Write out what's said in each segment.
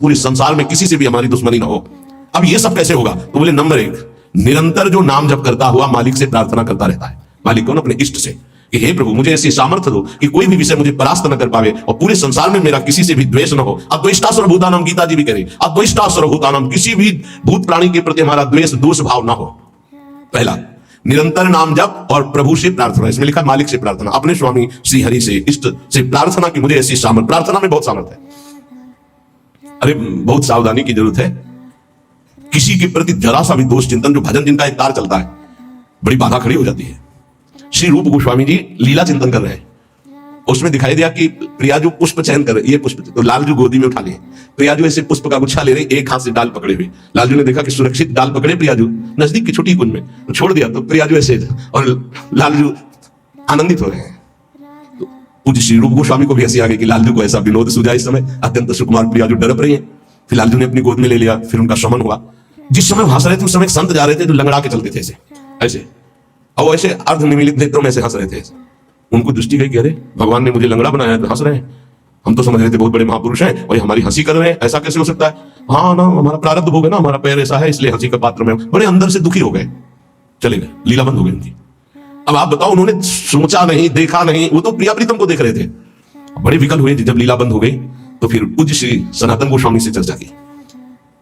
पूरे संसार में किसी से भी हमारी दुश्मनी ना हो। अब ये सब कैसे होगा? तो बोले नंबर 1, निरंतर जो नाम जप करता हुआ मालिक से प्रार्थना करता रहता है। मालिक कौन? अपने इष्ट से, कि हे प्रभु मुझे ऐसी सामर्थ्य दो कि कोई भी विषय मुझे परास्त न कर पावे और पूरे संसार में मेरा किसी से भी द्वेष न हो। अद्वेष्टा सर्वभूतानां, गीता जी भी कह रही, अद्वेष्टा सर्वभूतानां, किसी भी भूत प्राणी के प्रति हमारा द्वेष दोष भाव ना हो। पहला, निरंतर नाम जप और प्रभु से प्रार्थना। इसमें लिखा मालिक से प्रार्थना, अपने स्वामी श्री हरि से, इष्ट से प्रार्थना की मुझे ऐसी सामर्थ्य। प्रार्थना में बहुत सामर्थ्य है। अरे बहुत सावधानी की जरूरत है। किसी के प्रति जरा सा भी दोष चिंतन, जो भजन जिनका एक तार चलता है, बड़ी बाधा खड़ी हो जाती है। श्री रूप गोस्वामी जी लीला चिंतन कर रहे हैं, उसमें दिखाई दिया कि प्रियाजू पुष्प चयन कर रहे, ये पुष्प तो लालजू गोदी में उठा लिए, प्रियाजू ऐसे पुष्प का गुच्छा ले रहे, एक हाथ से डाल पकड़े हुए। लालजू ने देखा कि सुरक्षित डाल पकड़े प्रियाजू, नजदीक की छोटी कुंज में तो छोड़ दिया, तो प्रियाजू ऐसे और लालजू आनंदित हो रहे हैं। तो पूज्य श्री रूप गोस्वामी को भी हंसी आ गई कि लालजू को ऐसा विनोद सूझा। इस समय अत्यंत सुकुमार प्रियाजू डरप रही है। फिर लालजू ने अपनी गोद में ले लिया, फिर उनका शमन हुआ। जिस समय हंस रहे थे उस समय संत जा रहे थे जो लंगड़ा के चलते थे ऐसे ऐसे, और ऐसे अर्ध निमीलित नेत्रों में से हंस रहे थे। उनको दृष्टि गई कि अरे भगवान ने मुझे लंगड़ा बनाया तो हंस रहे हैं, हम तो समझ रहे थे बहुत बड़े महापुरुष हैं और हमारी हंसी कर रहे हैं, ऐसा कैसे हो सकता है? हाँ ना, हमारा प्रारब्ध हो गया ना, हमारा पैर ऐसा है इसलिए हंसी का पात्र में। बड़े अंदर से दुखी हो गए, चले गए, लीला बंद हो गई उनकी। अब आप बताओ, उन्होंने सोचा नहीं, देखा नहीं, वो तो प्रिया प्रीतम को देख रहे थे। बड़े विकल हुए जब लीला बंद हो गई। तो फिर पूज्य श्री सनातन गोस्वामी से चर्चा की,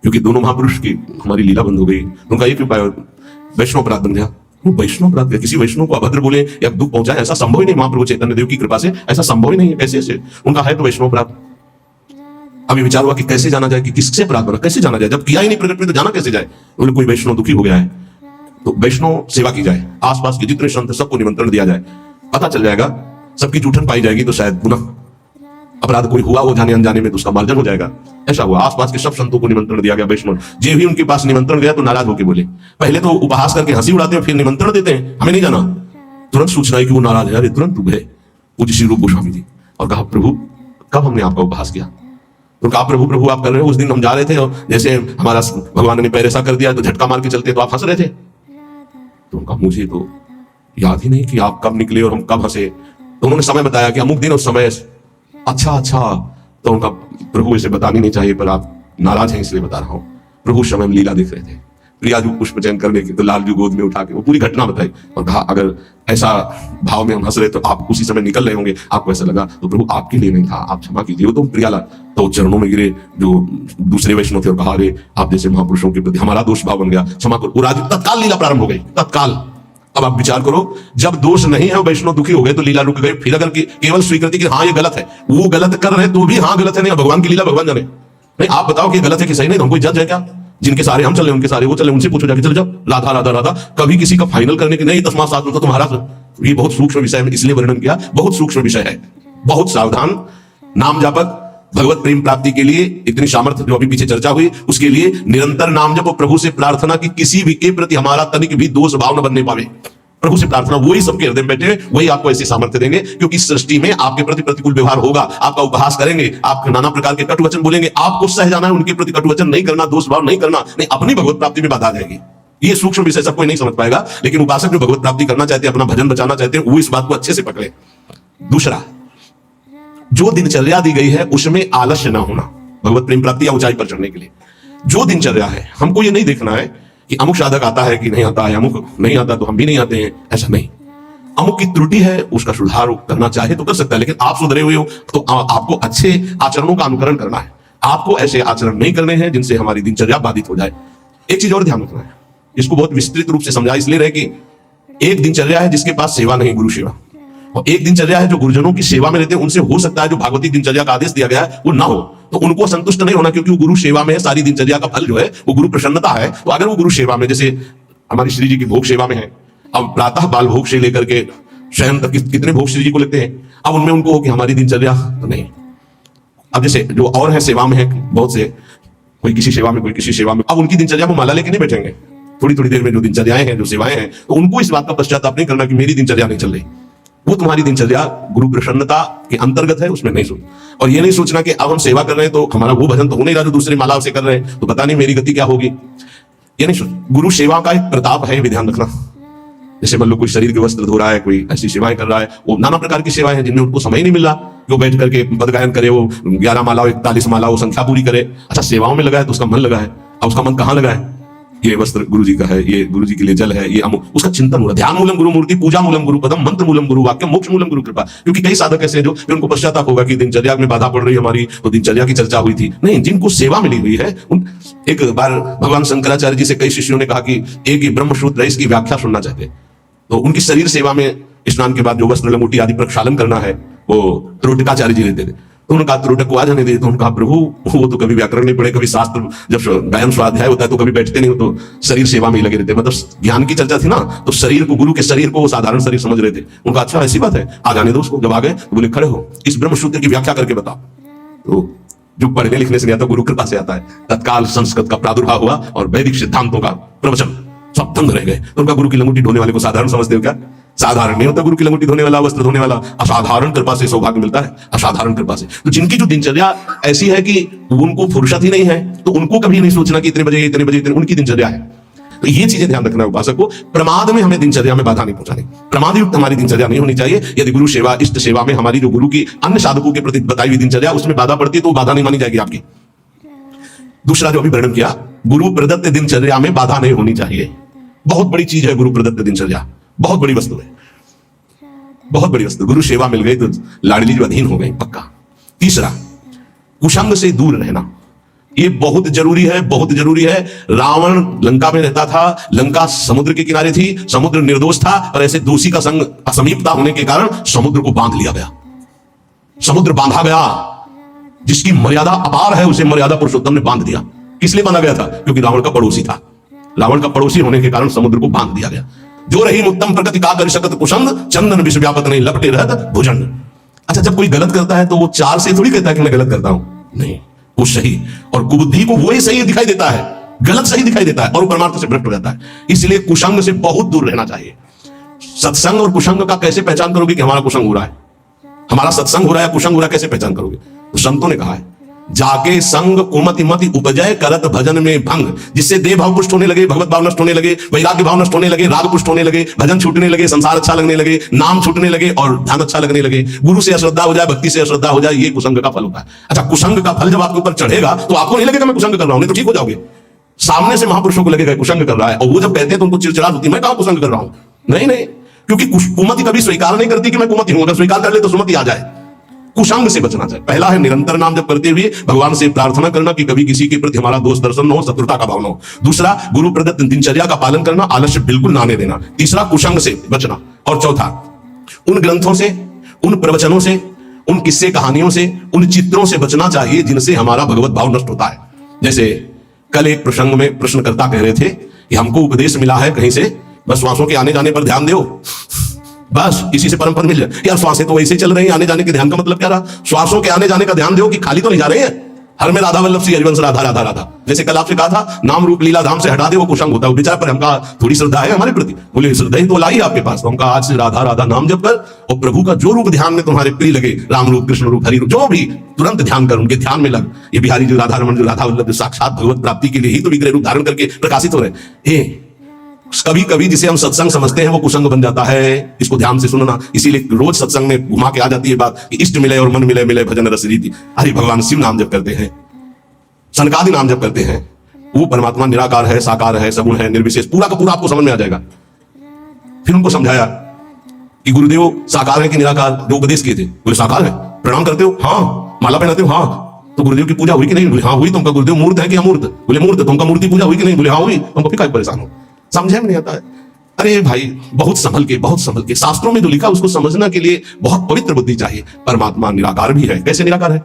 क्योंकि दोनों महापुरुष की हमारी लीला बंद हो गई। उनका एक उपाय, वैष्णव अपराध बन गया। वैष्णव अपराध, किसी वैष्णव को अभद्र बोले या दुख पहुंचाए, ऐसा संभव ही नहीं। महाप्रभु चैतन्य देव की कृपा से ऐसा संभव ही नहीं है। कैसे ऐसे? उनका है तो वैष्णव अपराध। अभी विचार हुआ कि कैसे जाना जाए, कि किससे अपराध बना, कैसे जाना जाए? जब किया ही नहीं प्रकट में तो जाना कैसे जाए? बोले कोई वैष्णव दुखी हो गया है तो वैष्णव सेवा की जाए, आसपास के जितने संत सबको निमंत्रण दिया जाए, पता चल जाएगा, सबकी जूठन पाई जाएगी तो शायद पुनः अपराध कोई हुआ हो जाने अनजाने में तो उसका मार्जन हो जाएगा। ऐसा हुआ, आसपास के सब संतों को निमंत्रण दिया गया। वैष्णव जे भी उनके पास निमंत्रण गया तो नाराज होकर बोले, पहले तो उपहास करके हंसी उड़ाते हैं, फिर निमंत्रण देते हैं, हमें नहीं जाना। तुरंत सूचना है कि वो नाराज है। अरे तुरंत गए पूज्य श्री रूप गोस्वामी जी और कहा, प्रभु कब हमने आपका उपहास किया? तो कहा, प्रभु प्रभु आप कर रहे हो, उस दिन हम जा रहे थे और जैसे हमारा भगवान ने पैर ऐसा कर दिया तो झटका मार के चलते तो आप हंस रहे थे। तो उनका मुझे तो याद ही नहीं कि आप कब निकले और हम कब हंसे। तो उन्होंने समय बताया कि अमुक दिन उस समय। अच्छा, तो उनका, प्रभु इसे बतानी नहीं चाहिए पर आप नाराज हैं इसलिए बता रहा हूं। प्रभु समय में लीला देख रहे थे, प्रियाजू पुष्प चयन करने की, तो लालजू गोद में उठा के वो पूरी घटना बताई और कहा, अगर ऐसा भाव में हम हंस रहे तो आप उसी समय निकल रहे होंगे, आपको ऐसा लगा तो प्रभु आपके लिए नहीं था, आप क्षमा कीजिए। वो तो प्रियाला तो चरणों में गिरे जो दूसरे वैष्णव थे और कहा, अरे आप जैसे महापुरुषों के प्रति हमारा दोष भाव बन गया, क्षमा करो। तत्काल लीला प्रारंभ हो गई, तत्काल। अब आप विचार करो, जब दोष नहीं है वैष्णव दुखी हो गए तो लीला रुक गई। फिर अगर केवल स्वीकृति कि हाँ ये गलत है, वो गलत कर रहे तो भी हाँ गलत है, नहीं भगवान की लीला भगवान जाने। नहीं आप बताओ कि गलत है कि सही, नहीं तो हम कोई जज है क्या? जिनके सारे हम चले उनके सारे वो चले, उनसे पूछो जाके, चले जाओ राधा राधा राधा। कभी किसी का फाइनल करने की नहीं, तस्मात् साधु तो तुम्हारा। ये बहुत सूक्ष्म विषय है, इसलिए वर्णन किया, बहुत सूक्ष्म विषय है। बहुत सावधान। नाम जापक भगवत प्रेम प्राप्ति के लिए इतनी सामर्थ्य जो अभी पीछे चर्चा हुई, उसके लिए निरंतर नाम जप, प्रभु से प्रार्थना की किसी भी के प्रति हमारा तनिक भी दोष भाव न बनने पावे। प्रभु से प्रार्थना, वही सबके हृदय में बैठे, वही आपको ऐसी सामर्थ्य देंगे। क्योंकि सृष्टि में आपके प्रति प्रतिकूल व्यवहार होगा, आपका उपहास करेंगे, आपके नाना प्रकार के कटु वचन बोलेंगे, आपको सह जाना है, उनके प्रति कटु वचन नहीं करना, दोष भाव नहीं करना, नहीं अपनी भगवत प्राप्ति में बाधा आ जाएगी। ये सूक्ष्म विषय सब कोई नहीं समझ पाएगा, लेकिन उपासक जो भगवत प्राप्ति करना चाहते हैं, अपना भजन बचाना चाहते हैं, वो इस बात को अच्छे से पकड़े। दूसरा, जो दिनचर्या दी गई है उसमें आलस्य ना होना, भगवत प्रेम प्राप्ति या ऊंचाई पर चढ़ने के लिए जो दिनचर्या है, हमको ये नहीं देखना है कि अमुक साधक आता है कि नहीं आता है, अमुक नहीं आता तो हम भी नहीं आते हैं, ऐसा नहीं। अमुक की त्रुटि है, उसका सुधार करना चाहे तो कर सकता है, लेकिन आप सुधरे हुए हो तो आपको अच्छे आचरणों का अनुकरण करना है। आपको ऐसे आचरण नहीं करने हैं जिनसे हमारी दिनचर्या बाधित हो जाए। एक चीज और ध्यान रखना है, इसको बहुत विस्तृत रूप से समझा इसलिए रहे कि एक दिनचर्या है जिसके पास सेवा नहीं, गुरु सेवा, और एक दिनचर्या है जो गुरुजनों की सेवा में रहते हैं। उनसे हो सकता है जो भागवती दिनचर्या का आदेश दिया गया है वो ना हो, तो उनको संतुष्ट नहीं होना, क्योंकि वो गुरु सेवा में है। सारी दिनचर्या का फल जो है वो गुरु प्रसन्नता है। तो अगर वो गुरु सेवा में, जैसे हमारी श्री जी की भोग सेवा में है, अब प्रातः बाल भोग से लेकर के शयन तक कितने भोग श्री जी को लगते हैं, अब उनमें उनको हो कि हमारी दिनचर्या तो नहीं। अब जैसे जो और है सेवा में है बहुत से, कोई किसी सेवा में कोई किसी सेवा में, अब उनकी दिनचर्या वो माला लेके नहीं बैठेंगे। थोड़ी थोड़ी देर में जो दिनचर्याएं हैं, जो सेवाएं हैं, तो उनको इस बात का पश्चाताप नहीं करना कि मेरी दिनचर्या नहीं चल रही। वो तुम्हारी दिनचर्या गुरु प्रसन्नता के अंतर्गत है, उसमें नहीं सोच। और ये नहीं सोचना कि अब हम सेवा कर रहे हैं तो हमारा वो भजन तो हो नहीं रहा जो दूसरे माला से कर रहे हैं, तो पता नहीं मेरी गति क्या होगी। ये नहीं सोच। गुरु सेवा का एक प्रताप है, भी ध्यान रखना। जैसे मान लो कोई शरीर के वस्त्र धो रहा है, कोई ऐसी सेवाएं कर रहा है, वो नाना प्रकार की सेवाएं हैं जिनमें उनको समय ही नहीं मिल रहा कि वो बैठ करके पद गायन करे, वो 11 माला 41 माला वो संख्या पूरी करे। अच्छा, सेवाओं में लगा है तो उसका मन लगा है, अब उसका मन कहाँ लगा है? ये वस्त्र गुरु जी का है, ये गुरु जी के लिए जल है, ये उसका चिंतन हो रहा है। ध्यान मूलम गुरु मूर्ति, पूजा मूलम गुरु पदम, मंत्र मूलम गुरु वाक्य, मोक्ष मूलम गुरु कृपा। क्योंकि कई साधक ऐसे हैं जो फिर उनको पश्चाताप होगा कि दिनचर्या में बाधा पड़ रही है हमारी, तो दिनचर्या की चर्चा हुई थी। नहीं, जिनको सेवा मिली हुई है एक बार भगवान शंकराचार्य जी से कई शिष्यों ने कहा कि एक ही ब्रह्मसूत्र है, इसकी व्याख्या सुनना चाहते। तो उनकी शरीर सेवा में स्नान के बाद जो वस्त्र लंगोटी आदि प्रक्षालन करना है वो त्रोटकाचार्य जी देते थे। तो उन्होंने कहा त्रोटक को आ जाने दे। तो उन्होंने कहा प्रभु वो तो कभी व्याकरण नहीं पढ़े, कभी शास्त्र जब गायन स्वाध्याय होता है तो कभी बैठते नहीं हो, तो शरीर सेवा में ही लगे रहते। मतलब ज्ञान की चर्चा थी ना, तो शरीर को, गुरु के शरीर को वो साधारण शरीर समझ रहे थे। उनका अच्छा ऐसी बात है, आ जाने दो उसको। जब आ गए तो बोले खड़े हो, इस ब्रह्मसूत्र की व्याख्या करके बताओ। तो जो पढ़ने लिखने से नहीं आता, गुरु कृपा से आता है। तत्काल संस्कृत का प्रादुर्भाव हुआ और वैदिक सिद्धांतों का प्रवचन, सब दंग रह गए। तो उनका गुरु की लंगोटी ढोने वाले को साधारण समझते हो क्या? साधारण नहीं होता गुरु की लंगोटी धोने वाला, वस्त्र धोने वाला। असाधारण कृपा से सौभाग्य मिलता है, असाधारण कृपा से। तो जिनकी जो दिनचर्या ऐसी है कि उनको फुर्सत ही नहीं है, तो उनको कभी नहीं सोचना कि इतने बजे इतने बजे इतने, उनकी दिनचर्या है। तो ये चीजें ध्यान रखना है उपासक को। प्रमाद में हमें दिनचर्या में बाधा नहीं पहुंचानी, प्रमाद युक्त हमारी दिनचर्या नहीं होनी चाहिए। यदि गुरु सेवा, इष्ट सेवा में हमारी जो गुरु की अन्य साधकों के प्रति बताई हुई दिनचर्या उसमें बाधा पड़ती है तो बाधा नहीं मानी जाएगी आपकी। दूसरा जो अभी वर्णन किया, गुरु प्रदत्त दिनचर्या में बाधा नहीं होनी चाहिए। बहुत बड़ी चीज है गुरु प्रदत्त दिनचर्या, बहुत बड़ी वस्तु है, बहुत बड़ी वस्तु। गुरु सेवा मिल गई तो लाडली जो अधीन हो गई पक्का। तीसरा, कुसंग से दूर रहना, ये बहुत जरूरी है, बहुत जरूरी है। रावण लंका में रहता था, लंका समुद्र के किनारे थी, समुद्र निर्दोष था, और ऐसे दोषी का संग असमीपता होने के कारण समुद्र को बांध लिया गया, समुद्र बांधा गया। जिसकी मर्यादा अपार है उसे मर्यादा पुरुषोत्तम ने बांध दिया। किस लिए बांधा गया था? क्योंकि रावण का पड़ोसी था। रावण का पड़ोसी होने के कारण समुद्र को बांध दिया गया। जो रही उत्तम प्रगति का कर सकत कुसंग, चंदन विश्व व्यापक नहीं लपटे रहत भुजंग। अच्छा, जब कोई गलत करता है तो वो चार से थोड़ी कहता है कि मैं गलत करता हूं, नहीं, वो सही और कुबुद्धि को वही सही दिखाई देता है, गलत सही दिखाई देता है और वो परमार्थ से भ्रष्ट हो जाता है। इसलिए कुसंग से बहुत दूर रहना चाहिए। सत्संग और कुसंग का कैसे पहचान करोगे कि हमारा कुसंग हो रहा है, हमारा सत्संग हो रहा है, कुसंग हो रहा है, कैसे पहचान करोगे? तो संतों ने कहा है, जाके संग कुमति मति उपजय करत भजन में भंग। जिससे देह भाव पुष्ट होने लगे, भगवत भाव नष्ट होने लगे, वैराग्य भाव नष्ट होने लगे, राग पुष्ट होने लगे, भजन छूटने लगे, संसार अच्छा लगने लगे, नाम छूटने लगे और ध्यान अच्छा लगने लगे, गुरु से अश्रद्धा हो जाए, भक्ति से अश्रद्धा हो जाए, ये कुसंग का फल होता है। अच्छा, कुसंग का फल जब आपके ऊपर चढ़ेगा तो आपको नहीं लगेगा मैं कुसंग कर रहा हूं, नहीं तो ठीक हो जाओगे। सामने से महापुरुषों को लगेगा कुसंग कर रहा है, और वो जब कहते हैं तो उनको चिड़चिड़ाहट होती है, मैं कहां कुसंग कर रहा हूं। नहीं नहीं, क्योंकि कुमति कभी स्वीकार नहीं करती कि मैं कुमति हूं, अगर स्वीकार कर ले तो सुमति आ जाए। कुसंग से बचना चाहिए। पहला है निरंतर नाम जप करते हुए भगवान से प्रार्थना करना कि कभी किसी के प्रति हमारा दोष दर्शन न हो, शत्रुता का भाव न हो। दूसरा, गुरु प्रदत्त दिनचर्या का पालन करना, आलस्य बिल्कुल ना आने देना। तीसरा, कुसंग से बचना। और चौथा, उन ग्रंथों से, उन प्रवचनों से, उन किस्से कहानियों से, उन चित्रों से बचना चाहिए जिनसे हमारा भगवत भाव नष्ट होता है। जैसे कल एक प्रसंग में प्रश्नकर्ता कह रहे थे कि हमको उपदेश मिला है कहीं से, बस श्वासों के आने जाने पर ध्यान दो, बस इसी से परम पद मिल जाए। यार श्वासें तो वैसे चल रही हैं, आने जाने के ध्यान का मतलब क्या रहा? श्वासों के आने जाने का ध्यान दो कि खाली तो नहीं जा रहे हैं। हर में राधा वल्लभ श्री हरिवंश राधा राधा राधा। जैसे कल आपसे कहा था नाम रूप लीला धाम से हटा दे वो कुसंग होता है। विचार पर हमका थोड़ी श्रद्धा है हमारे प्रति, बोले श्रद्धा ही तो लाई आपके पास, तो हमका आज से राधा राधा नाम जप कर और प्रभु का जो रूप ध्यान में तुम्हारे प्रिय लगे, राम रूप, कृष्ण रूप, हरि रूप, जो भी तुरंत ध्यान कर, उनके ध्यान में लग। ये बिहारी जो राधा रमन, जो राधा वल्लभ साक्षात भगवत प्राप्ति के लिए ही तो विग्रह रूप धारण करके प्रकाशित हो रहे। कभी कभी जिसे हम सत्संग समझते हैं वो कुसंग बन जाता है, इसको ध्यान से सुनना। इसीलिए रोज सत्संग में घुमा के आ जाती है बात कि इष्ट मिले और मन मिले, मिले भजन रस रीति। हरि भगवान शिव नाम जप करते हैं, सनकादि नाम जप करते हैं, वो परमात्मा निराकार है, साकार है, सगुण है, निर्विशेष, पूरा का पूरा आपको समझ में आ जाएगा। फिर उनको समझाया कि गुरुदेव साकार है कि निराकार, जो उपदेश किए थे। बोले साकार है, प्रणाम करते हो? हाँ। माला पहनाते हो? हाँ। तो गुरुदेव की पूजा हुई कि नहीं? बोले हाँ हुई। तुमका गुरुदेव मूर्त है कि अमूर्त? बोले मूर्त। तुमका मूर्ति पूजा हुई कि नहीं? बोले हाँ हुई। तुमको फिर परेशान हो, समझे में नहीं आता है। अरे भाई, बहुत संभल के, बहुत संभल के। शास्त्रों में जो लिखा उसको समझने के लिए बहुत पवित्र बुद्धि चाहिए। परमात्मा निराकार भी है। कैसे निराकार है?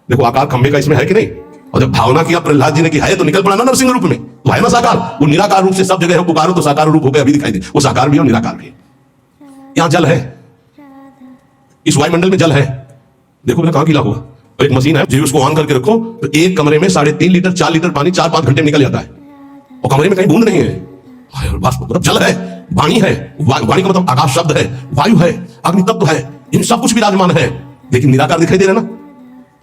देखो आकार खंबे का इसमें है कि नहीं? और जब भावना किया प्रहलाद जी ने कि है तो निकल पड़ा ना नरसिंह रूप में, तो है ना साकार। वो निराकार रूप से सब जगह हो, पुकारो तो साकार रूप हो गया, अभी दिखाई दे। वो साकार भी है और निराकार भी है। यहाँ जल है, इस वायुमंडल में जल है। देखो मैंने कहां गीला हुआ, और एक मशीन है, जो उसको ऑन करके रखो तो एक कमरे में 3.5 लीटर 4 लीटर पानी 4-5 घंटे में निकल जाता है, और कमरे में कहीं बूंद नहीं है। मतलब जल है, वाणी है, वाणी का मतलब आकाश शब्द है, वायु है, अग्नि तत्व है, इन सब कुछ विराजमान है, लेकिन निराकार दिखाई दे रहा ना?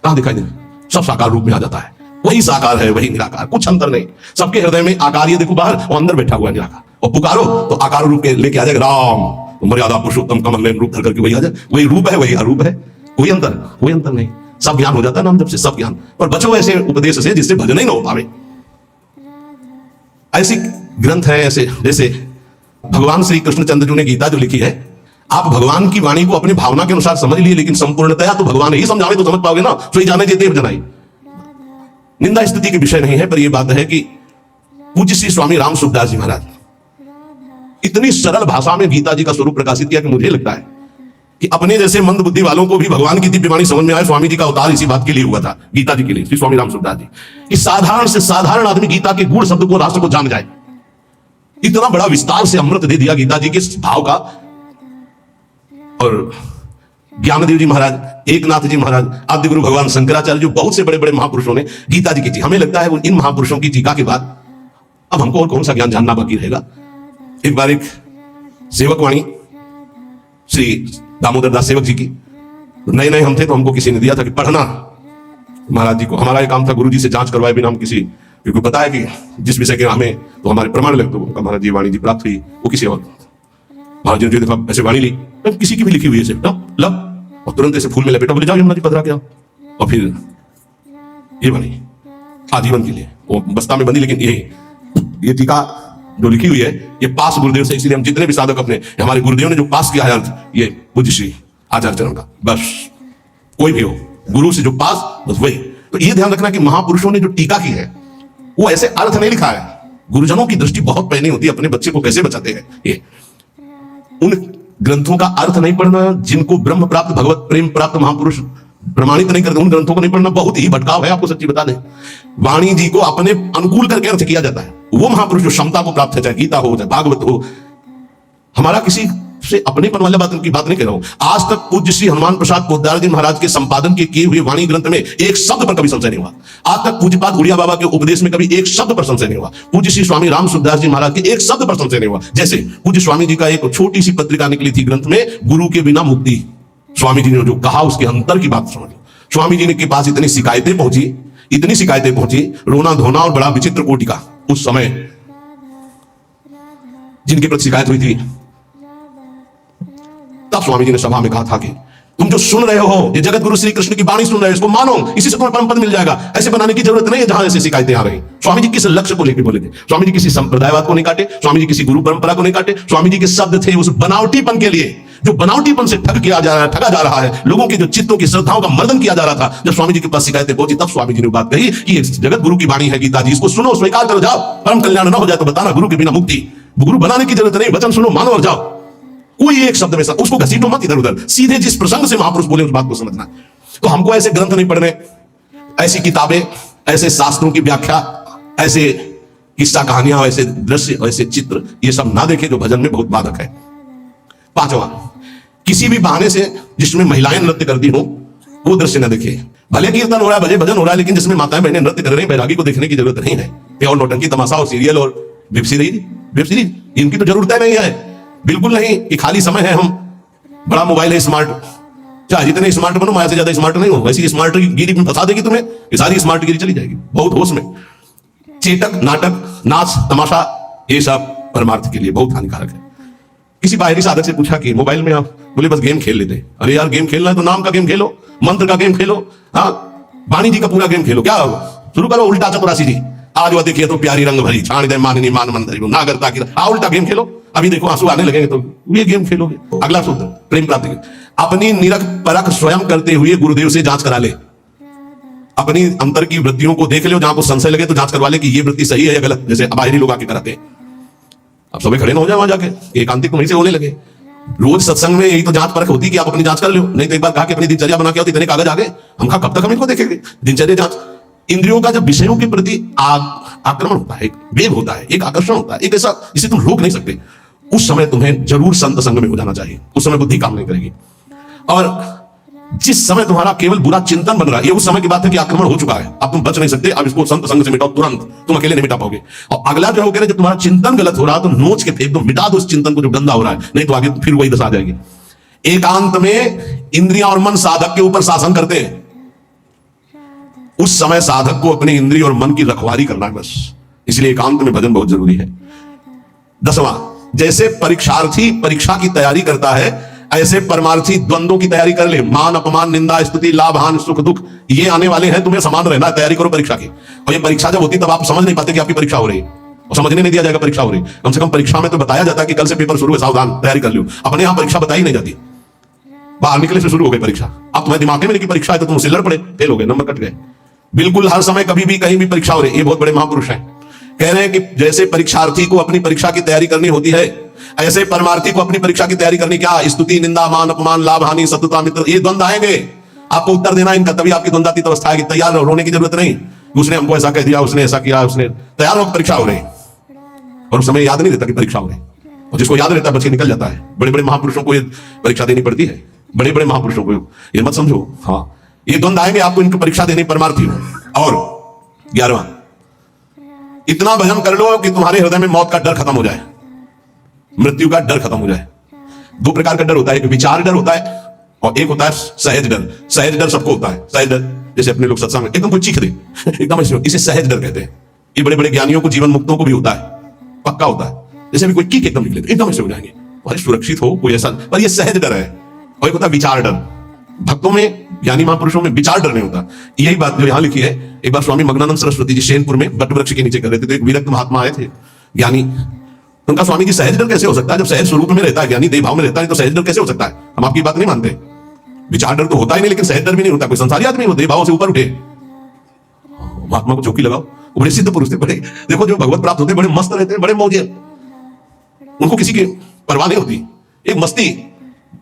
कहां दिखाई दे रहा? सब साकार रूप में आ जाता है। वही साकार है, वही निराकार, कुछ अंतर नहीं। सबके हृदय में आकार, ये देखो बाहर, वो अंदर बैठा हुआ है निराकार। और पुकारो तो आकार रूप के लेके आ जाएगा राम, तो मर्यादा पुरुषोत्तम कमल नयन रूप धर करके वही आ जाए, वही रूप है वही अरूप है, कोई अंतर नहीं, सब ज्ञान हो जाता है नाम जब से, सब ज्ञान। पर बचो ऐसे उपदेश से जिससे भजन ही ना हो पावे। ऐसी ग्रंथ है ऐसे, जैसे भगवान श्री कृष्णचंद्र जी ने गीता जो लिखी है, आप भगवान की वाणी को अपनी भावना के अनुसार समझ लिए, लेकिन संपूर्णतया तो भगवान ही समझावे तो समझ पाओगे ना। सोई जाने जे देव जनाई, निंदा स्तुति के विषय नहीं है, पर यह बात है कि पूज्य श्री स्वामी राम सुखदास जी महाराज इतनी सरल भाषा में गीता जी का स्वरूप प्रकाशित किया कि मुझे लगता है कि अपने जैसे मंद बुद्धि वालों को भी भगवान की दिव्य वाणी समझ में आए। स्वामी जी का अवतार इसी बात के लिए हुआ था, गीता जी के लिए, श्री स्वामी राम सुखदास जी, कि साधारण से साधारण आदमी गीता के गूढ़ शब्द को, राष्ट्र को जान जाए। इतना बड़ा विस्तार से अमृत दे दिया गीता जी के भाव का। और ज्ञानदेव जी महाराज, एकनाथ जी महाराज, आदि गुरु भगवान शंकराचार्य, जो बहुत से बड़े बड़े महापुरुषों ने गीता जी की, हमें लगता है वो इन महापुरुषों की टीका के बाद अब हमको और कौन सा ज्ञान जानना बाकी रहेगा। एक बार एक सेवक वाणी श्री दामोदर दास सेवक जी की, नए नए हम थे तो हमको किसी ने दिया था कि पढ़ना महाराज जी को। हमारा एक काम था गुरु जी से जांच करवाए बिना हम किसी, क्योंकि पता है कि जिस विषय के हमें तो हमारे प्रमाण लगते, तो महाराज जी वाणी जी प्राप्त हुई, वो किसी और महाराज जी ने देखा ऐसे वाणी ली, किसी की भी लिखी हुई है लब, और तुरंत ऐसे फूल में लपेटा, बोले जाओ यमुना जी पधरा के आओ। और फिर ये वाणी आजीवन के लिए वो बस्ता में बंदी, लेकिन ये टीका जो लिखी हुई है ये पास गुरुदेव से, इसलिए हम जितने भी साधक अपने, हमारे गुरुदेव ने जो पास किया है अर्थ, ये पूज्य श्री आचार्य चरण का, बस कोई भी हो गुरु से जो पास, बस वही। तो ये ध्यान रखना कि महापुरुषों ने जो टीका की है वो ऐसे अर्थ नहीं लिखा है। गुरुजनों की दृष्टि बहुत पैनी होती है, अपने बच्चे को कैसे बचाते हैं। ये उन ग्रंथों का अर्थ नहीं पढ़ना, जिनको ब्रह्म प्राप्त भगवत प्रेम प्राप्त महापुरुष प्रमाणित नहीं करते, उन ग्रंथों को नहीं पढ़ना बहुत ही भटकाव है। आपको सच्ची बता दें, वाणी जी को अपने अनुकूल करके अर्थ किया जाता है। वो महापुरुष जो क्षमता को प्राप्त है, चाहे गीता हो चाहे भागवत हो, हमारा किसी से अपनेपन वाला बात की बात नहीं कह रहा हूं। आज तक पूज्य श्री हनुमान प्रसाद पोद्दार जी महाराज के संपादन के किए हुए वाणी ग्रंथ में एक शब्द पर कभी संशय नहीं हुआ। आज तक पूज्यपाद उड़िया बाबा के उपदेश में कभी एक शब्द पर संशय नहीं हुआ। पूज्य श्री स्वामी राम सुखदास जी महाराज के एक शब्द पर संशय नहीं हुआ। जैसे पूज्य स्वामी जी का एक छोटी सी पत्रिका निकली थी ग्रंथ में, गुरु के बिना मुक्ति, स्वामी जी ने जो कहा उसके अंतर की बात समझ। स्वामी जी ने के पास इतनी शिकायतें पहुंची, रोना धोना और बड़ा विचित्र कोटि का उस समय जिनके प्रति शिकायत हुई थी, तब स्वामी जी ने सभा में कहा था कि तुम जो सुन रहे हो, ये जगत गुरु श्री कृष्ण की वाणी सुन रहे हो, इसको मानो, इसी से तुम्हें परम पद मिल जाएगा। ऐसे बनाने की जरूरत नहीं है जहां ऐसी शिकायतें आ रही। स्वामी जी किस लक्ष्य को लेकर बोले थे? स्वामी जी किसी संप्रदायवाद को नहीं काटे, स्वामी जी किसी गुरु परंपरा को नहीं काटे। स्वामी जी के शब्द थे उस बनावटीपन के लिए, जो बनावटीपन से ठगा जा रहा है, लोगों के जो चित्तों की श्रद्धाओं का मर्दन किया जा रहा था। जब स्वामी जी के पास शिकायतें पहुंची, तब स्वामी जी ने बात कही कि जगत गुरु की वाणी है गीता जी, इसको सुनो, स्वीकार करो, जाओ। परम कल्याण न हो जाए तो बताना, गुरु के बिना मुक्ति। गुरु बनाने की जरूरत नहीं, वचन सुनो, मानो और जाओ। कोई एक शब्द में उसको घसीटो मत इधर उधर, सीधे जिस प्रसंग से महापुरुष बोले उस बात को समझना। तो हमको ऐसे ग्रंथ नहीं पढ़ने, ऐसी किताबें, ऐसे शास्त्रों की व्याख्या, ऐसे किस्सा कहानियां, ऐसे दृश्य, ऐसे चित्र, ये सब ना देखे जो भजन में बहुत बाधक है। पांचवा, किसी भी बहाने से जिसमें महिलाएं नृत्य करती हो वो दृश्य न देखे। भले कीर्तन हो रहा है, भले भजन हो रहा है, लेकिन जिसमें माताएं बहनें नृत्य कर रही हैं, बैरागी को देखने की जरूरत नहीं है। और नौटंकी तमाशा और सीरियल और वेब सीरीज इनकी तो जरूरत नहीं है, बिल्कुल नहीं। कि खाली समय है, हम बड़ा मोबाइल है, स्मार्ट, चाहे जितने स्मार्ट बनो, माया से ज्यादा स्मार्ट नहीं हो। वैसी स्मार्ट गिरी में फंसा देगी तुम्हें, ये सारी स्मार्ट गिरी चली जाएगी। बहुत होश में। चेटक, नाटक, नाच, तमाशा, ये सब परमार्थ के लिए बहुत हानिकारक है। किसी बाहरी साधक से पूछा कि मोबाइल में आप, बोले बस गेम खेल लेते। अरे यार, गेम खेलना है तो नाम का गेम खेलो, मंत्र का गेम खेलो, हाँ, वाणी जी का पूरा गेम खेलो। क्या शुरू करो उल्टा चपरासी जी, आज वह देखिए तो प्यारी रंग भरी, छाण दे माननी मान मंदरी को ना करता कि उल्टा गेम खेलो। अभी देखो आंसू आने लगेंगे तो ये गेम खेलोगे। अगला सूत्र, प्रेम प्राप्ति। अपनी निरख परख स्वयं करते हुए गुरुदेव से जांच करा ले। अपनी अंतर की वृत्तियों को देख लो, जहां को संशय लगे तो जांच करवा ले कि ये वृत्ति सही है या गलत। जैसे बाहरी लोग आके कराते हैं, अब सब खड़े ना हो जाए वहां जाके, एकांतिक वहीं से होने लगे। रोज सत्संग में यही तो जांच परख होती कि आप अपनी जांच कर लो। नहीं तो एक बार कहा कि अपनी दिनचर्या बना के आओ, इतने कागज आ गए, हम कहा कब तक हम इनको देखेंगे। दिनचर्या जांच, इंद्रियों का जब विषयों के प्रति आक्रमण होता है, एक वेग होता है, एक आकर्षण होता है, एक ऐसा जिसे तुम रोक नहीं सकते, उस समय तुम्हें जरूर संत संग में हो जाना चाहिए। उस समय बुद्धि काम नहीं करेगी। और जिस समय तुम्हारा केवल बुरा चिंतन बन रहा है, ये उस समय की बात है कि आक्रमण हो चुका है, अब तुम बच नहीं सकते। अब इसको संत संग से मिटाओ तुरंत, तुम अकेले नहीं मिटा पाओगे। और अगला जो है जब तुम्हारा चिंतन गलत हो रहा है तो नोच के फेंक दो, मिटा दो उस चिंतन को जो गंदा हो रहा है, नहीं तो आगे फिर वही दशा आ जाएगी। एकांत में इंद्रियां और मन साधक के ऊपर शासन करते हैं। उस समय साधक को अपनी इंद्रिय और मन की रखवाली करना है बस। इसलिए एकांत में भजन बहुत जरूरी है। 10वां, जैसे परीक्षार्थी परीक्षा की तैयारी करता है ऐसे परमार्थी द्वंद्वों की तैयारी कर ले। मान अपमान निंदा स्तुति लाभ हानि सुख दुख ये आने वाले हैं, तुम्हें समान रहना है, तैयारी करो परीक्षा की। और ये परीक्षा जब होती तब आप समझ नहीं पाते कि आपकी परीक्षा हो रही है, और समझने नहीं दिया जाएगा परीक्षा हो रही। कम से कम परीक्षा में तो बताया जाता है कि कल से पेपर शुरू है, सावधान तैयारी कर लो। अपने यहां परीक्षा बताई नहीं जाती, बाहर निकले से शुरू हो गई परीक्षा। अब तुम्हारे दिमाग में कि परीक्षा है तो तुम उससे लड़ पड़े, फेल हो गए, नंबर कट गए। बिल्कुल हर समय कभी भी कहीं भी परीक्षा हो रही है। ये बहुत बड़े महापुरुष हैं, कह रहे हैं कि जैसे परीक्षार्थी को अपनी परीक्षा की तैयारी करनी होती है ऐसे परमार्थी को अपनी परीक्षा की तैयारी करनी। क्या? स्तुति निंदा मान अपमान लाभ हानि शत्रुता मित्र, ये द्वंद्व आएंगे, आपको उत्तर देना इनका, तभी आपकी द्वंद्वातीत अवस्था आएगी। तैयार रहो, रोने की जरूरत नहीं। उसने हमको ऐसा कह दिया, उसने ऐसा किया, उसने तैयार हो, परीक्षा हो रही। और उस समय याद नहीं रहता कि परीक्षा हो रही, और जिसको याद रहता है बच के निकल जाता है। बड़े बड़े महापुरुषों को ये परीक्षा देनी पड़ती है, बड़े बड़े महापुरुषों को, ये मत समझो। हाँ, ये द्वंद्व आएंगे, आपको इनकी परीक्षा देनी परमार्थी हो। और 11वां, इतना भजन कर लो कि तुम्हारे हृदय में मौत का डर खत्म हो जाए, मृत्यु का डर खत्म हो जाए। 2 प्रकार का डर होता है, एक विचार डर होता है और एक होता है सहज डर। सहज डर सबको होता है। सहज डर जैसे अपने लोग सत्संग में एकदम कोई चीख दे एकदम ऐसे, इसे सहज डर कहते हैं। ये बड़े बड़े ज्ञानियों को, जीवन मुक्तों को भी होता है, पक्का होता है। जैसे भी कोई चीख एकदम निकले एकदम ऐसे हो जाएंगे, और सुरक्षित हो कोई ऐसा, पर ये सहज डर है। और एक होता है विचार डर। भक्तों में, ज्ञानी महापुरुषों में विचार डर नहीं होता। यही बात जो यहां लिखी है, एक बार स्वामी मग्नानंद सरस्वती जी शेनपुर में बट वृक्ष के नीचे कर रहे थे, तो एक विरक्त महात्मा आए थे ज्ञानी। उनका स्वामी जी सहज डर कैसे हो सकता है? जब सहज स्वरूप में रहता है, ज्ञानी देव भाव में रहता है, तो सहज डर कैसे हो सकता है? हम आपकी बात नहीं मानते। विचार डर तो होता ही नहीं, लेकिन सहज डर भी नहीं होता। कोई संसारी आदमी हो, देव भाव से ऊपर उठे। महात्मा को चौकी लगाओ, वो बड़े सिद्ध पुरुष थे, बड़े, देखो जो भगवत प्राप्त होते बड़े मस्त रहते हैं, बड़े मौजे, उनको किसी की परवाह नहीं होती। एक मस्ती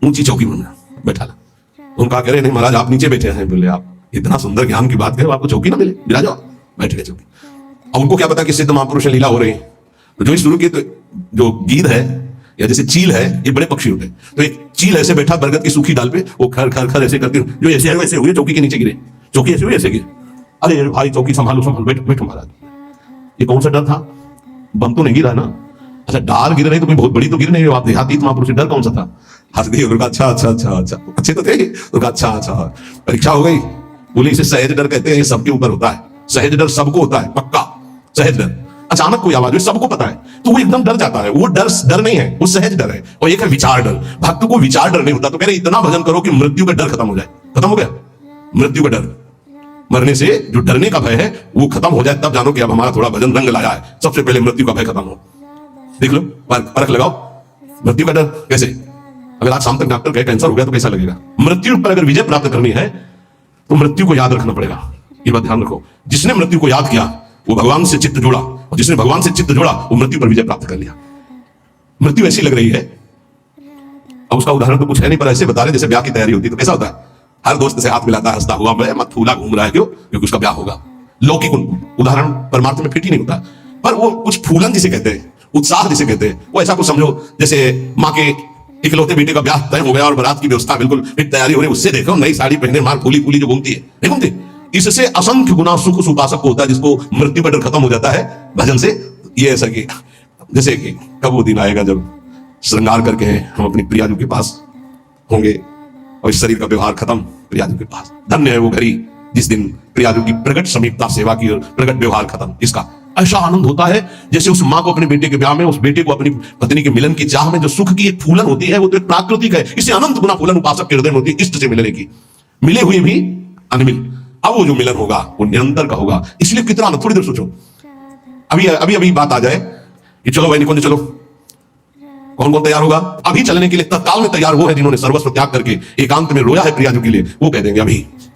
ऊंची चौकी में बैठा ला। उनका कह रहे नहीं महाराज आप नीचे बैठे हैं। बोले आप इतना सुंदर ज्ञान की बात करें, आपको चौकी ना मिले, गिरा जाओ। बैठ गए चौकी। अब उनको क्या पता कि सिद्ध महापुरुष लीला हो रही है। तो जो शुरू की, तो जो गीद है या जैसे चील है, ये बड़े पक्षी होते हैं। तो एक चील ऐसे बैठा बरगद की सूखी डाल पे, वो खर खर खर ऐसे करके जो ऐसे है वैसे हुए, चौकी के नीचे गिरे। चौकी ऐसे हुई, ऐसे गिरे। अरे भाई चौकी संभालो संभालो, बैठो बैठो महाराज। ये कौन सा डर था? बम तो नहीं गिरा ना? अच्छा डाल गिर रही तो कोई बहुत बड़ी तो गिर नहीं, आप देहाती महापुरुष, डर कौन सा था? हंस गई। उनका अच्छा अच्छा अच्छा अच्छा, अच्छे तो थे। उनका अच्छा अच्छा, परीक्षा हो गई। बोले इसे सहज डर कहते हैं, ये सबके ऊपर होता है। सहज डर सबको होता है, पक्का सहज डर। अचानक कोई आवाज हुई, सबको पता है, तो वो एकदम डर जाता है। वो डर नहीं है, वो सहज डर है। और एक है विचार डर। भक्त को विचार डर नहीं होता। तो कह रहे इतना भजन करो कि मृत्यु का डर खत्म हो जाए। खत्म हो गया मृत्यु का डर, मरने से जो डरने का भय है वो खत्म हो जाए, तब जानो कि अब हमारा थोड़ा भजन रंग लाया है। सबसे पहले मृत्यु का भय खत्म हो। देख लो, परख लगाओ मृत्यु का डर कैसे। अगर आज शाम तक डॉक्टर कहे कैंसर हो गया तो कैसा लगेगा? मृत्यु पर अगर विजय प्राप्त करनी है तो मृत्यु को याद रखना पड़ेगा। ये बात ध्यान रखो। जिसने मृत्यु को याद किया वो भगवान से चित्त जोड़ा, और जिसने भगवान से चित्त जोड़ा वो मृत्यु पर विजय प्राप्त कर लिया। मृत्यु ऐसी लग रही है, अब उसका उदाहरण तो कुछ है नहीं, पर ऐसे बता रहे जैसे ब्याह की तैयारी होती है। तो कैसा होता है? हर दोस्त से हाथ मिलाता है, हंसता हुआ, मत फूला घूम रहा है, क्यों? क्योंकि उसका ब्याह होगा। लौकिक उदाहरण परमार्थ में फिट ही नहीं होता, पर वो कुछ फूलन जिसे कहते हैं, उत्साह जिसे कहते हैं, वो ऐसा कुछ समझो जैसे माँ के इकलौते बेटे का ब्याह तय हो गया और बारात की व्यवस्था बिल्कुल फिट तैयारी हो रही है। उससे देखो नई साड़ी पहने, मार फूली फूली जो घूमती है, नहीं घूमती? इससे असंख्य गुना सुख उस उपासक को होता है जिसको मृत्यु का डर खत्म हो जाता है भजन से। ये ऐसा कि जैसे कि कब वो दिन आएगा जब श्रृंगार करके हम अपनी प्रियाजू के पास होंगे और इस शरीर का व्यवहार खत्म प्रियाजू के पास। धन्य है वो घड़ी जिस दिन प्रियाजू की प्रकट समीपता सेवा की और प्रकट व्यवहार खत्म। इसका ऐसा आनंद होता है जैसे उस माँ को अपने बेटे के ब्याह में, उस बेटे को अपनी पत्नी के मिलन की चाह में जो सुख की एक फूलन होती है, वो तो एक प्राकृतिक है। इसे अनंत गुना फूलन उपासक के हृदय में होती है, इष्ट से मिलने की, मिले हुए भी अनमिल। अब वो जो मिलन होगा वो निरंतर का होगा। इसलिए कितना आनंद, थोड़ी देर सोचो। अभी बात आ जाए कि चलो भाई निकुंज चलो, कौन कौन तैयार होगा? अभी चलने के लिए तत्काल में तैयार वो है जिन्होंने सर्वस्व त्याग करके एकांत में रोया है प्रियाजू के लिए। वो कह देंगे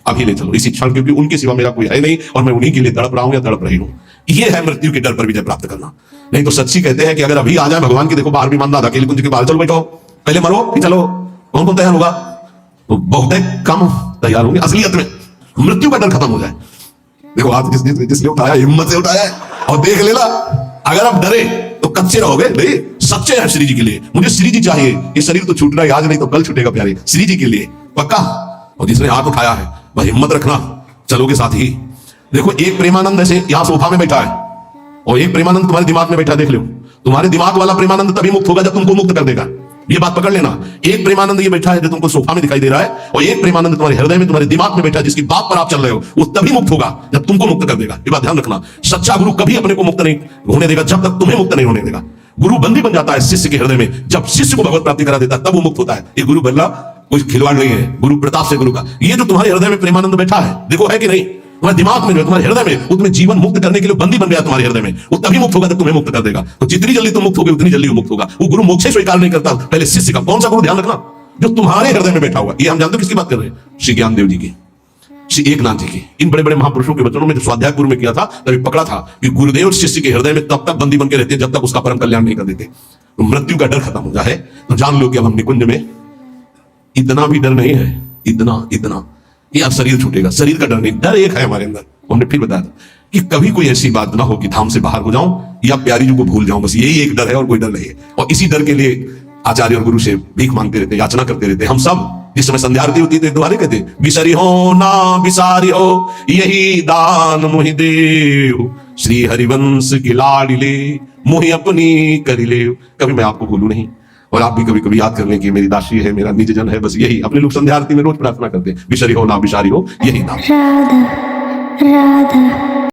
अभी ले चलो इसी क्षण, क्योंकि उनके सिवा मेरा कोई है नहीं और मैं उन्हीं के लिए तड़प रहा हूं या तड़प रही हूं। ये है मृत्यु के डर पर विजय प्राप्त करना। नहीं तो सच्ची कहते हैं कि अगर अभी आ जाए भगवान की, देखो बाहर भी मानना अकेले कुंज के बाहर, चलो बैठो पहले मरो फिर चलो, कौन कौन तैयार होगा? तो बहुत कम तैयार होंगे। असलियत में मृत्यु का डर खत्म हो जाए। देखो हाथ जिसने उठाया हिम्मत से उठाया और देख लेना। अगर आप डरे तो कच्चे रहोगे, नहीं सच्चे हैं श्री जी के लिए। मुझे श्री जी चाहिए, ये शरीर तो छूट रहा है आज नहीं तो कल छूटेगा प्यारे, श्री जी के लिए पक्का। और जिसने हाथ उठाया है वह हिम्मत रखना, चलोगे साथ ही। देखो एक प्रेमानंद ऐसे यहां सोफा में बैठा है और एक प्रेमानंद तुम्हारे दिमाग में बैठा, देख लो। तुम्हारे दिमाग वाला प्रेमानंद तभी मुक्त होगा जब तुमको मुक्त कर देगा। ये बात पकड़ लेना। एक प्रेमानंद ये बैठा है जो तुमको सोफा में दिखाई दे रहा है, और एक प्रेमानंद तुम्हारे हृदय में, तुम्हारे दिमाग में बैठा है, जिसकी बात पर आप चल रहे हो, वो तभी मुक्त होगा जब तुमको मुक्त कर देगा। ये बात ध्यान रखना। सच्चा गुरु कभी अपने को मुक्त नहीं होने देगा जब तक तुम्हें मुक्त नहीं होने देगा। गुरु बंदी बन जाता है शिष्य के हृदय में। जब शिष्य को भगवत प्राप्ति करा देता है तब वो मुक्त होता है। ये गुरु बल्ला कोई खिलवाड़ नहीं है, गुरु प्रताप से गुरु का। ये जो तुम्हारे हृदय में प्रेमानंद बैठा है, देखो है कि नहीं, तुम्हारे दिमाग में जो है, तुम्हारे हृदय में, वो तुम्हें जीवन मुक्त करने के लिए बंदी बन गया तुम्हारे हृदय में। वो तभी मुक्त होगा जब तुम्हें मुक्त कर देगा। तो जितनी जल्दी तुम मुक्त होगे उतनी जल्दी वो मुक्त होगा। वो गुरु मोक्ष स्वीकार नहीं करता, पहले शिष्य का। कौन सा गुरु, ध्यान रखना, जो तुम्हारे हृदय में बैठा हुआ। ये हम जानते हो किसकी बात कर रहे हैं, श्री ज्ञानदेव जी की, श्री एकनाथ जी की। इन बड़े बड़े महापुरुषों के वचनों में जो स्वाध्याय पूर्व में किया था, तभी पकड़ा था कि गुरुदेव शिष्य के हृदय में तब तक बंदी बन के रहते हैं जब तक उसका परम कल्याण नहीं कर देते। तो मृत्यु का डर खत्म हो जाए तो जान लो कि अब हम निकुंज में इतना भी डर नहीं है, इतना कि अब शरीर छूटेगा। शरीर का डर नहीं, डर एक है हमारे अंदर। हमने फिर बताया कि कभी कोई ऐसी बात ना हो कि धाम से बाहर हो जाऊं या प्यारी जी को भूल जाऊं, बस यही एक डर है और कोई डर नहीं है। और इसी डर के लिए आचार्य और गुरु से भीख मांगते रहते, याचना करते रहते। हम सब जिस समय संध्या आरती होती है दोबारा कहते, बिसरी हो ना बिसारी हो यही दान मोहि देव, श्री हरिवंश की लाडिले मोहि अपनी करी ले। कभी मैं आपको भूलू नहीं और आप भी कभी कभी याद कर लें कि मेरी दासी है, मेरा निज जन है। बस यही अपने लोग संध्या आरती में रोज प्रार्थना करते हैं, बिसरी हो ना बिसारी हो यही दान। राधा राधा